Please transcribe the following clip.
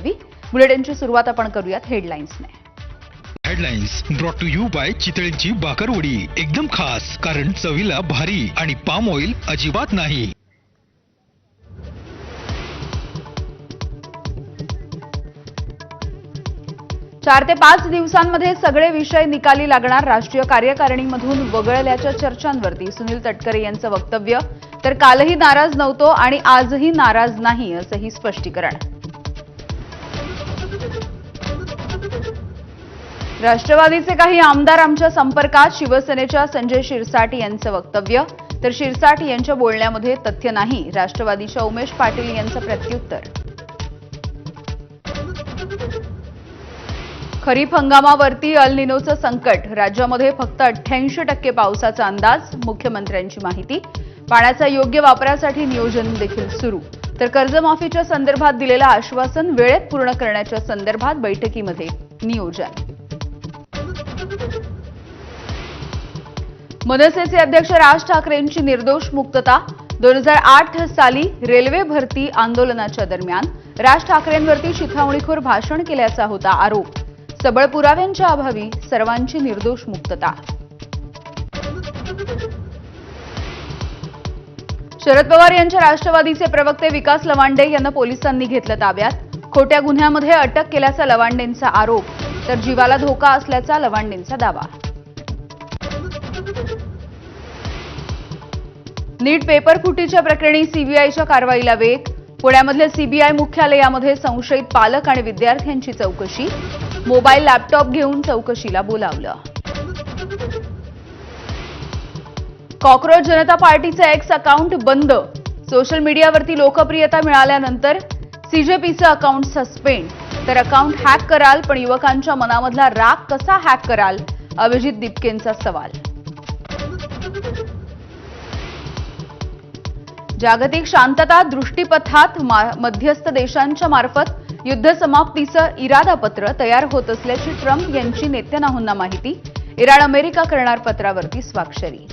हवी। बुलेटिनची सुरुवात आपण करूयात हेडलाईन्सने। Headlines brought to you by चितळेंची बाकरवडी, एकदम खास कारण चवीला भारी आणि पाम ऑइल अजिबात नाही। 4 ते 5 दिवसांमध्ये सगळे विषय निकाली लागणार। राष्ट्रीय कार्यकारिणीमधून वगळल्याच्या चर्चांवरती सुनील तटकरे यांचं वक्तव्य। तर कालही नाराज नव्हतो आणि आजही नाराज नाही असंही स्पष्टीकरण। राष्ट्रवादीचे काही आमदार आमच्या संपर्कात, शिवसेनेच्या संजय शिरसाट यांचं वक्तव्य। तर शिरसाट यांच्या बोलण्यामध्ये तथ्य नाही, राष्ट्रवादीच्या उमेश पाटील यांचं प्रत्युत्तर। खरीप हंगामावरती अल निनोचं संकट, राज्यामध्ये फक्त 88% पावसाचा अंदाज, मुख्यमंत्र्यांची माहिती। पाण्याचा योग्य वापरासाठी नियोजन देखील सुरू। तर कर्जमाफीच्या संदर्भात दिलेलं आश्वासन वेळेत पूर्ण करण्याच्या संदर्भात बैठकीमध्ये नियोजन। मनसेचे अध्यक्ष राज ठाकरेंची निर्दोष मुक्तता। 2008 साली रेल्वे भरती आंदोलनाच्या दरम्यान राज ठाकरेंवरती चिथावणीखोर भाषण केल्याचा होता आरोप। सबळ पुराव्यांच्या अभावी सर्वांची निर्दोष मुक्तता। शरद पवार यांच्या राष्ट्रवादीचे प्रवक्ते विकास लवांडे यांना पोलिसांनी घेतलं ताब्यात। खोट्या गुन्ह्यामध्ये अटक केल्याचा लवांडेंचा आरोप, तर जीवाला धोका असल्याचा लवांडेंचा दावा। नीट पेपर फुटीच्या प्रकरणी सीबीआयच्या कारवाईला वेग। पुण्यामधल्या सीबीआय मुख्यालयामध्ये संशयित पालक आणि विद्यार्थ्यांची चौकशी। मोबाईल लॅपटॉप घेऊन चौकशीला बोलावलं। कॉकरोच जनता पार्टीचं एक्स अकाउंट बंद। सोशल मीडियावरती लोकप्रियता मिळाल्यानंतर सीजेपीचं अकाउंट सस्पेंड। तर अकाउंट हॅक कराल पण युवकांच्या मनामधला राग कसा हॅक कराल, अभिजित दिपकेंचा सवाल। जागतिक शांतता दृष्टीपथात मध्यस्थ देशांच्या मार्फत युद्ध समाप्तीचं इरादापत्र तयार होत असल्याची ट्रम्प यांची नेत्यानाहूंना माहिती। इराण अमेरिका करणार पत्रावरती स्वाक्षरी।